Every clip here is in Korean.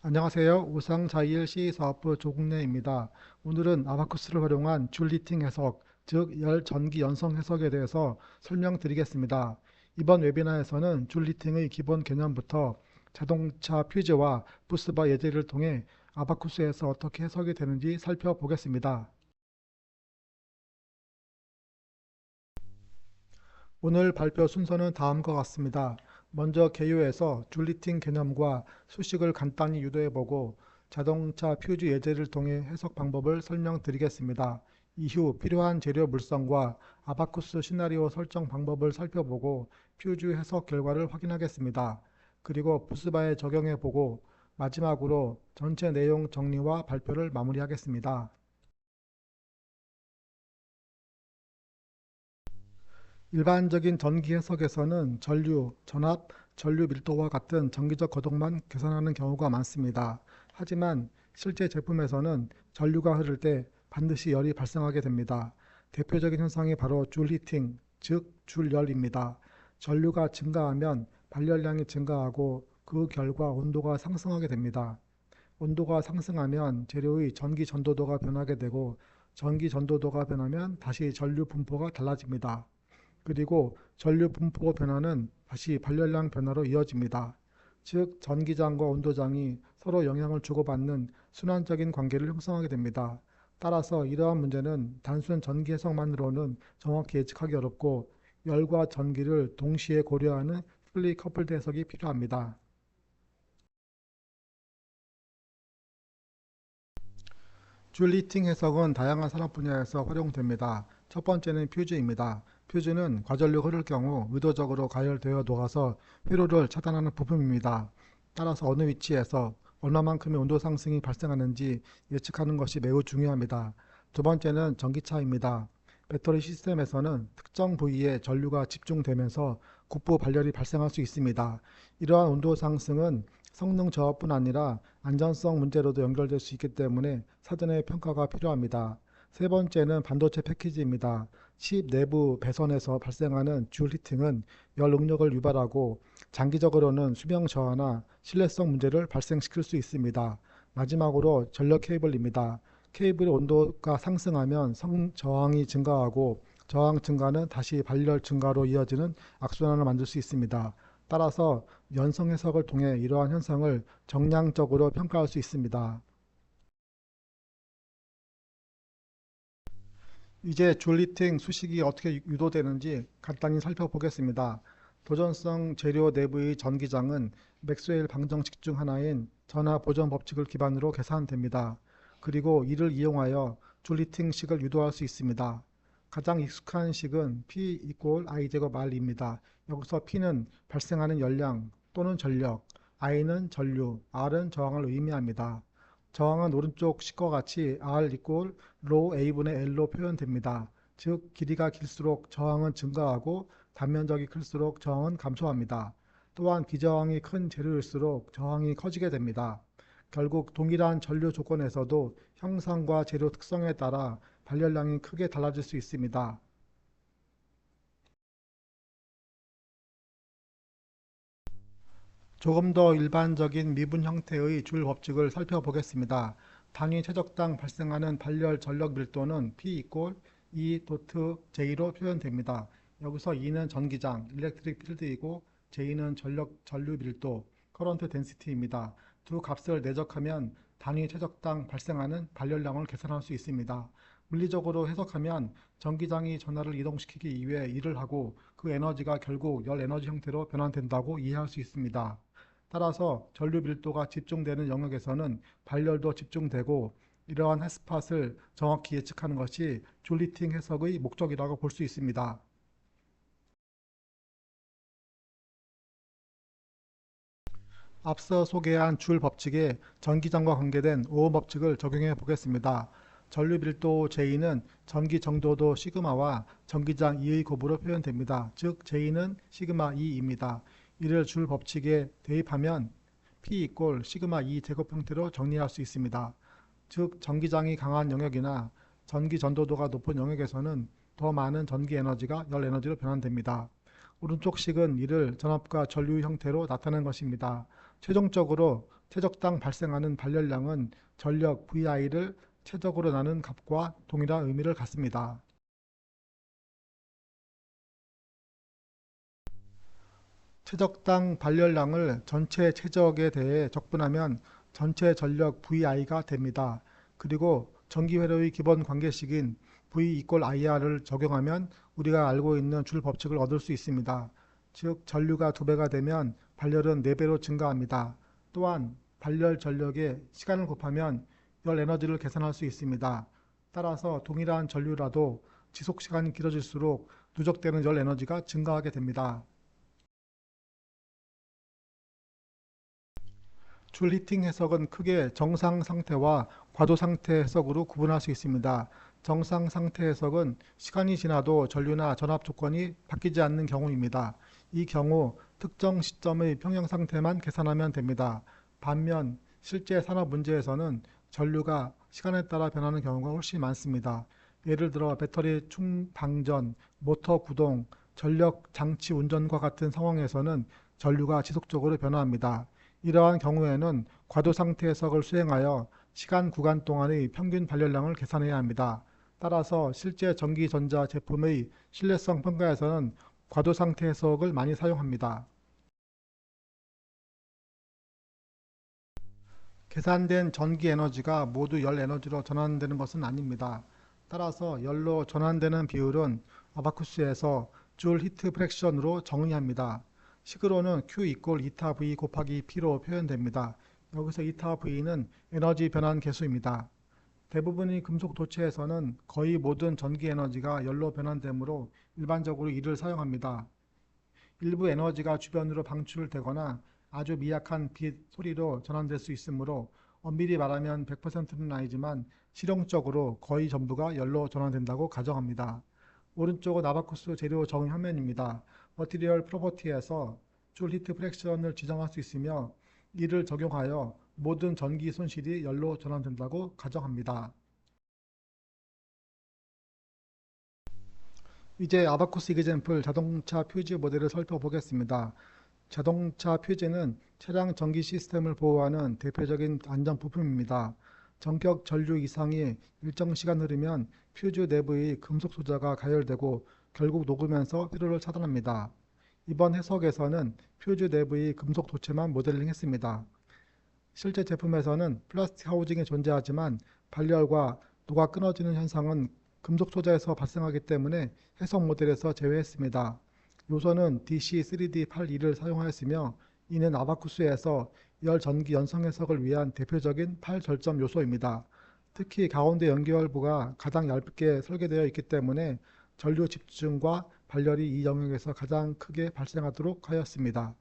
안녕하세요. 우상자일 시사업부 조국래입니다. 오늘은 아바쿠스를 활용한 줄 리팅 해석, 즉 열 전기 연성 해석에 대해서 설명드리겠습니다. 이번 웨비나에서는 줄 리팅의 기본 개념부터 자동차 퓨즈와 부스바 예제를 통해 아바쿠스에서 어떻게 해석이 되는지 살펴보겠습니다. 오늘 발표 순서는 다음과 같습니다. 먼저 개요에서 줄리팅 개념과 수식을 간단히 유도해보고 자동차 퓨즈 예제를 통해 해석 방법을 설명드리겠습니다. 이후 필요한 재료 물성과 아바쿠스 시나리오 설정 방법을 살펴보고 퓨즈 해석 결과를 확인하겠습니다. 그리고 부스바에 적용해보고 마지막으로 전체 내용 정리와 발표를 마무리하겠습니다. 일반적인 전기 해석에서는 전류, 전압, 전류 밀도와 같은 전기적 거동만 계산하는 경우가 많습니다. 하지만 실제 제품에서는 전류가 흐를 때 반드시 열이 발생하게 됩니다. 대표적인 현상이 바로 줄 히팅, 즉 줄열입니다. 전류가 증가하면 발열량이 증가하고 그 결과 온도가 상승하게 됩니다. 온도가 상승하면 재료의 전기 전도도가 변하게 되고 전기 전도도가 변하면 다시 전류 분포가 달라집니다. 그리고 전류 분포 변화는 다시 발열량 변화로 이어집니다. 즉 전기장과 온도장이 서로 영향을 주고받는 순환적인 관계를 형성하게 됩니다. 따라서 이러한 문제는 단순 전기 해석만으로는 정확히 예측하기 어렵고 열과 전기를 동시에 고려하는 풀리 커플드 해석이 필요합니다. 줄 히팅 해석은 다양한 산업 분야에서 활용됩니다. 첫 번째는 퓨즈입니다. 퓨즈는 과전류 흐를 경우 의도적으로 가열되어 녹아서 회로를 차단하는 부품입니다. 따라서 어느 위치에서 얼마만큼의 온도 상승이 발생하는지 예측하는 것이 매우 중요합니다. 두 번째는 전기차입니다. 배터리 시스템에서는 특정 부위에 전류가 집중되면서 국부 발열이 발생할 수 있습니다. 이러한 온도 상승은 성능 저하뿐 아니라 안전성 문제로도 연결될 수 있기 때문에 사전에 평가가 필요합니다. 세 번째는 반도체 패키지입니다. 칩 내부 배선에서 발생하는 줄 히팅은 열 응력을 유발하고 장기적으로는 수명 저하나 신뢰성 문제를 발생시킬 수 있습니다. 마지막으로 전력 케이블입니다. 케이블의 온도가 상승하면 저항이 증가하고 저항 증가는 다시 발열 증가로 이어지는 악순환을 만들 수 있습니다. 따라서 연성 해석을 통해 이러한 현상을 정량적으로 평가할 수 있습니다. 이제 줄 히팅 수식이 어떻게 유도되는지 간단히 살펴보겠습니다. 도전성 재료 내부의 전기장은 맥스웰 방정식 중 하나인 전하 보전 법칙을 기반으로 계산됩니다. 그리고 이를 이용하여 줄 히팅 식을 유도할 수 있습니다. 가장 익숙한 식은 P 이퀄 I 제곱 R입니다. 여기서 P는 발생하는 열량 또는 전력, I는 전류, R은 저항을 의미합니다. 저항은 오른쪽 식과 같이 R 이퀄 로 A분의 L로 표현됩니다. 즉 길이가 길수록 저항은 증가하고 단면적이 클수록 저항은 감소합니다. 또한 비저항이 큰 재료일수록 저항이 커지게 됩니다. 결국 동일한 전류 조건에서도 형상과 재료 특성에 따라 발열량이 크게 달라질 수 있습니다. 조금 더 일반적인 미분 형태의 줄 법칙을 살펴보겠습니다. 단위 최적당 발생하는 발열 전력 밀도는 P 이퀄 E 도트 J로 표현됩니다. 여기서 E는 전기장, 일렉트릭 필드이고 J는 전류 밀도, 커런트 덴시티입니다. 두 값을 내적하면 단위 최적당 발생하는 발열량을 계산할 수 있습니다. 물리적으로 해석하면 전기장이 전하를 이동시키기 위해 일을 하고 그 에너지가 결국 열 에너지 형태로 변환된다고 이해할 수 있습니다. 따라서 전류 밀도가 집중되는 영역에서는 발열도 집중되고 이러한 핫스팟을 정확히 예측하는 것이 줄 히팅 해석의 목적이라고 볼 수 있습니다. 앞서 소개한 줄 법칙에 전기장과 관계된 오hm 법칙을 적용해 보겠습니다. 전류 밀도 J는 전기 정도도 시그마와 전기장 E의 곱으로 표현됩니다. 즉 J는 시그마 E입니다. 이를 줄 법칙에 대입하면 P 이꼴 시그마 E 제곱 형태로 정리할 수 있습니다. 즉 전기장이 강한 영역이나 전기 전도도가 높은 영역에서는 더 많은 전기 에너지가 열 에너지로 변환됩니다. 오른쪽 식은 이를 전압과 전류 형태로 나타낸 것입니다. 최종적으로 최적당 발생하는 발열량은 전력 VI를 최적으로 나눈 값과 동일한 의미를 갖습니다. 최적당 발열량을 전체 최적에 대해 적분하면 전체 전력 VI가 됩니다. 그리고 전기회로의 기본 관계식인 V 이퀄 IR을 적용하면 우리가 알고 있는 줄 법칙을 얻을 수 있습니다. 즉 전류가 2배가 되면 발열은 4배로 증가합니다. 또한 발열 전력에 시간을 곱하면 열 에너지를 계산할 수 있습니다. 따라서 동일한 전류라도 지속 시간이 길어질수록 누적되는 열 에너지가 증가하게 됩니다. 줄 히팅 해석은 크게 정상 상태와 과도 상태 해석으로 구분할 수 있습니다. 정상 상태 해석은 시간이 지나도 전류나 전압 조건이 바뀌지 않는 경우입니다. 이 경우 특정 시점의 평형 상태만 계산하면 됩니다. 반면 실제 산업 문제에서는 전류가 시간에 따라 변하는 경우가 훨씬 많습니다. 예를 들어 배터리 충방전, 모터 구동, 전력 장치 운전과 같은 상황에서는 전류가 지속적으로 변화합니다. 이러한 경우에는 과도 상태 해석을 수행하여 시간 구간 동안의 평균 발열량을 계산해야 합니다. 따라서 실제 전기전자 제품의 신뢰성 평가에서는 과도 상태 해석을 많이 사용합니다. 계산된 전기 에너지가 모두 열 에너지로 전환되는 것은 아닙니다. 따라서 열로 전환되는 비율은 아바쿠스에서 줄 히트 프랙션으로 정의합니다. 식으로는 Q 이퀄 이타 V 곱하기 P로 표현됩니다. 여기서 이타 V는 에너지 변환 계수입니다. 대부분의 금속 도체에서는 거의 모든 전기 에너지가 열로 변환되므로 일반적으로 이를 사용합니다. 일부 에너지가 주변으로 방출되거나 아주 미약한 빛, 소리로 전환될 수 있으므로 엄밀히 말하면 100%는 아니지만 실용적으로 거의 전부가 열로 전환된다고 가정합니다. 오른쪽은 아바쿠스 재료 정의 화면입니다. 머티리얼 프로퍼티에서 줄 히트 프랙션을 지정할 수 있으며 이를 적용하여 모든 전기 손실이 열로 전환된다고 가정합니다. 이제 아바쿠스 이그젬플 자동차 퓨즈 모델을 살펴보겠습니다. 자동차 퓨즈는 차량 전기 시스템을 보호하는 대표적인 안전 부품입니다. 전격 전류 이상이 일정 시간 흐르면 퓨즈 내부의 금속 소자가 가열되고 결국 녹으면서 회로를 차단합니다. 이번 해석에서는 퓨즈 내부의 금속 도체만 모델링했습니다. 실제 제품에서는 플라스틱 하우징이 존재하지만 발열과 녹아 끊어지는 현상은 금속 소자에서 발생하기 때문에 해석 모델에서 제외했습니다. 요소는 DC3D82를 사용하였으며 이는 아바쿠스에서 열 전기 연성 해석을 위한 대표적인 8절점 요소입니다. 특히 가운데 연결부가 가장 얇게 설계되어 있기 때문에 전류 집중과 발열이 이 영역에서 가장 크게 발생하도록 하였습니다.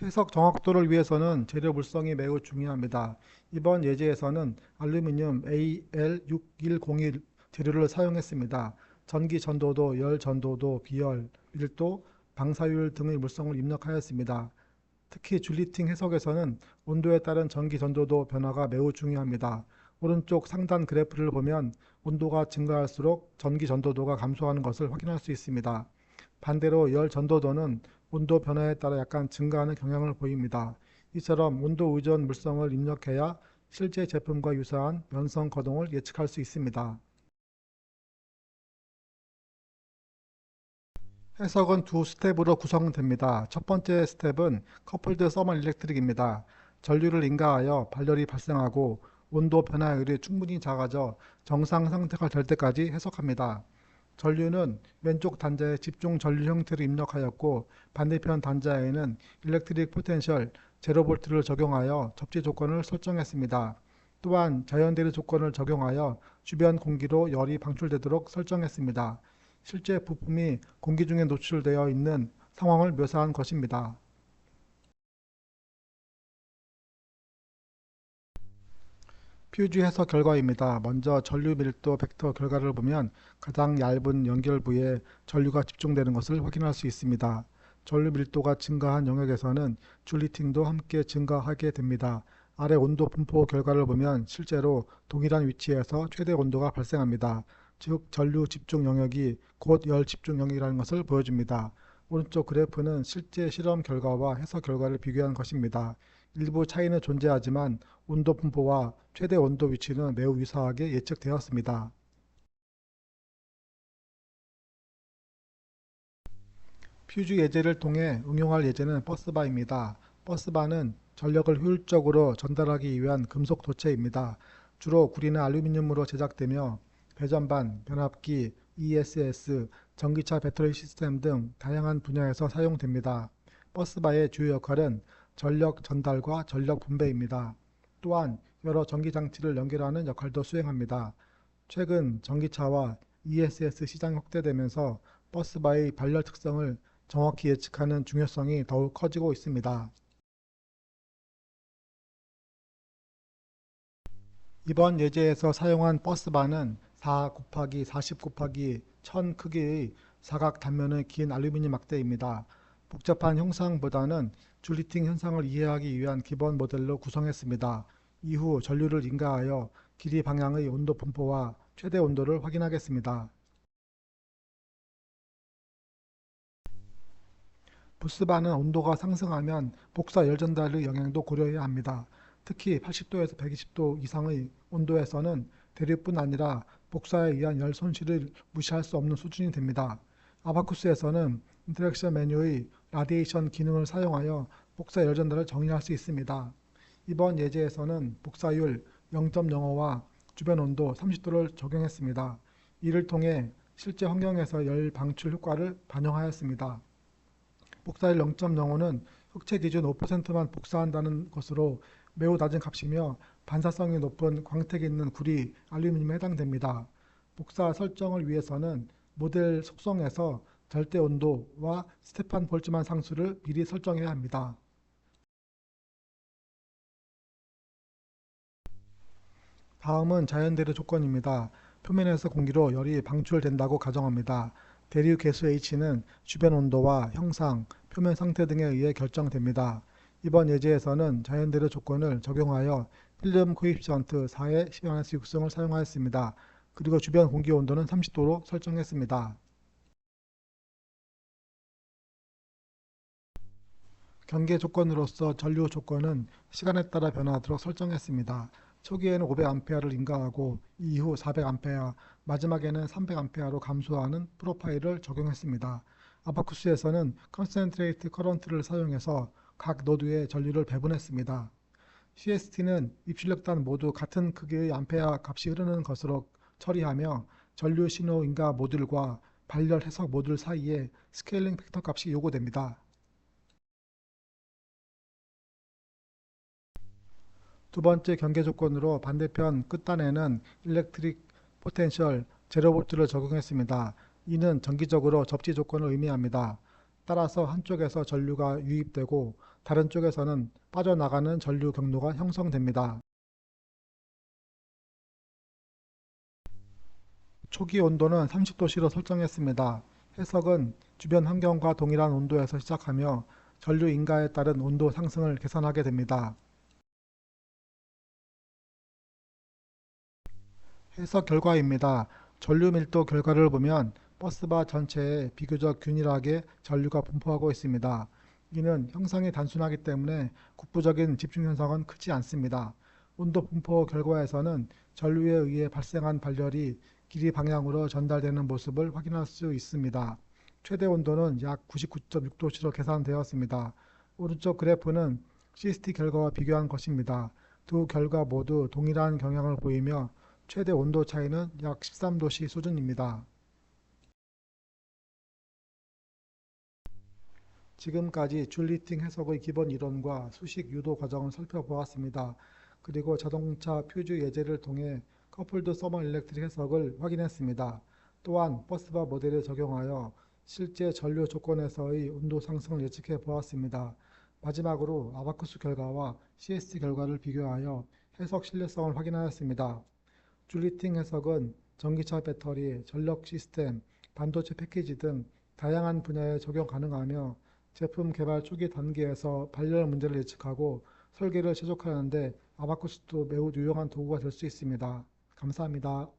해석 정확도를 위해서는 재료 물성이 매우 중요합니다. 이번 예제에서는 알루미늄 AL6101 재료를 사용했습니다. 전기 전도도, 열 전도도, 비열, 밀도, 방사율 등의 물성을 입력하였습니다. 특히 줄리팅 해석에서는 온도에 따른 전기 전도도 변화가 매우 중요합니다. 오른쪽 상단 그래프를 보면 온도가 증가할수록 전기 전도도가 감소하는 것을 확인할 수 있습니다. 반대로 열 전도도는 온도 변화에 따라 약간 증가하는 경향을 보입니다. 이처럼 온도 의존 물성을 입력해야 실제 제품과 유사한 면성 거동을 예측할 수 있습니다. 해석은 두 스텝으로 구성됩니다. 첫 번째 스텝은 커플드 서멀 일렉트릭입니다. 전류를 인가하여 발열이 발생하고 온도 변화율이 충분히 작아져 정상 상태가 될 때까지 해석합니다. 전류는 왼쪽 단자에 집중 전류 형태를 입력하였고 반대편 단자에는 일렉트릭 포텐셜 0V를 적용하여 접지 조건을 설정했습니다. 또한 자연대리 조건을 적용하여 주변 공기로 열이 방출되도록 설정했습니다. 실제 부품이 공기 중에 노출되어 있는 상황을 묘사한 것입니다. 퓨즈 해석 결과입니다. 먼저 전류 밀도 벡터 결과를 보면 가장 얇은 연결부에 전류가 집중되는 것을 확인할 수 있습니다. 전류 밀도가 증가한 영역에서는 줄리팅도 함께 증가하게 됩니다. 아래 온도 분포 결과를 보면 실제로 동일한 위치에서 최대 온도가 발생합니다. 즉 전류 집중 영역이 곧 열 집중 영역이라는 것을 보여줍니다. 오른쪽 그래프는 실제 실험 결과와 해석 결과를 비교한 것입니다. 일부 차이는 존재하지만 온도 분포와 최대 온도 위치는 매우 유사하게 예측되었습니다. 퓨즈 예제를 통해 응용할 예제는 버스바입니다. 버스바는 전력을 효율적으로 전달하기 위한 금속 도체입니다. 주로 구리나 알루미늄으로 제작되며 배전반, 변압기, ESS, 전기차 배터리 시스템 등 다양한 분야에서 사용됩니다. 버스바의 주요 역할은 전력 전달과 전력 분배입니다. 또한 여러 전기 장치를 연결하는 역할도 수행합니다. 최근 전기차와 ESS 시장이 확대되면서 버스바의 발열 특성을 정확히 예측하는 중요성이 더욱 커지고 있습니다. 이번 예제에서 사용한 버스바는 4 곱하기 40 곱하기 1000 크기의 사각 단면의 긴 알루미늄 막대입니다. 복잡한 형상보다는 줄리팅 현상을 이해하기 위한 기본 모델로 구성했습니다. 이후 전류를 인가하여 길이 방향의 온도 분포와 최대 온도를 확인하겠습니다. 부스바는 온도가 상승하면 복사 열 전달의 영향도 고려해야 합니다. 특히 80도에서 120도 이상의 온도에서는 대류뿐 아니라 복사에 의한 열 손실을 무시할 수 없는 수준이 됩니다. 아바쿠스에서는 인터랙션 메뉴의 라디에이션 기능을 사용하여 복사 열 전달을 정의할 수 있습니다. 이번 예제에서는 복사율 0.05와 주변 온도 30도를 적용했습니다. 이를 통해 실제 환경에서 열 방출 효과를 반영하였습니다. 복사율 0.05는 흑체 기준 5%만 복사한다는 것으로 매우 낮은 값이며 반사성이 높은 광택이 있는 구리, 알루미늄에 해당됩니다. 복사 설정을 위해서는 모델 속성에서 절대 온도와 스테판 볼츠만 상수를 미리 설정해야 합니다. 다음은 자연대류 조건입니다. 표면에서 공기로 열이 방출된다고 가정합니다. 대류 계수 H는 주변 온도와 형상, 표면 상태 등에 의해 결정됩니다. 이번 예제에서는 자연대류 조건을 적용하여 필름 코에피시언트 4의 10-6승을 사용하였습니다. 그리고 주변 공기 온도는 30도로 설정했습니다. 경계 조건으로서 전류 조건은 시간에 따라 변화하도록 설정했습니다. 초기에는 500A를 인가하고 이후 400A, 마지막에는 300A로 감소하는 프로파일을 적용했습니다. 아바쿠스에서는 컨센트레이트 커런트를 사용해서 각 노드에 전류를 배분했습니다. CST는 입출력단 모두 같은 크기의 암페어 값이 흐르는 것으로 처리하며 전류 신호 인가 모듈과 발열 해석 모듈 사이에 스케일링 팩터 값이 요구됩니다. 두 번째 경계 조건으로 반대편 끝단에는 일렉트릭 포텐셜 제로볼트를 적용했습니다. 이는 정기적으로 접지 조건을 의미합니다. 따라서 한쪽에서 전류가 유입되고 다른 쪽에서는 빠져나가는 전류 경로가 형성됩니다. 초기 온도는 30도씨로 설정했습니다. 해석은 주변 환경과 동일한 온도에서 시작하며 전류 인가에 따른 온도 상승을 계산하게 됩니다. 해석 결과입니다. 전류 밀도 결과를 보면 버스바 전체에 비교적 균일하게 전류가 분포하고 있습니다. 이는 형상이 단순하기 때문에 국부적인 집중 현상은 크지 않습니다. 온도 분포 결과에서는 전류에 의해 발생한 발열이 길이 방향으로 전달되는 모습을 확인할 수 있습니다. 최대 온도는 약 99.6도씨로 계산되었습니다. 오른쪽 그래프는 CST 결과와 비교한 것입니다. 두 결과 모두 동일한 경향을 보이며 최대 온도 차이는 약 13도씨 수준입니다. 지금까지 줄리팅 해석의 기본 이론과 수식 유도 과정을 살펴보았습니다. 그리고 자동차 퓨즈 예제를 통해 커플드 서머 일렉트릭 해석을 확인했습니다. 또한 버스바 모델을 적용하여 실제 전류 조건에서의 온도 상승을 예측해 보았습니다. 마지막으로 아바쿠스 결과와 CST 결과를 비교하여 해석 신뢰성을 확인하였습니다. 줄리팅 해석은 전기차 배터리, 전력 시스템, 반도체 패키지 등 다양한 분야에 적용 가능하며 제품 개발 초기 단계에서 발열 문제를 예측하고 설계를 최적화하는 데 아바쿠스도 매우 유용한 도구가 될 수 있습니다. 감사합니다.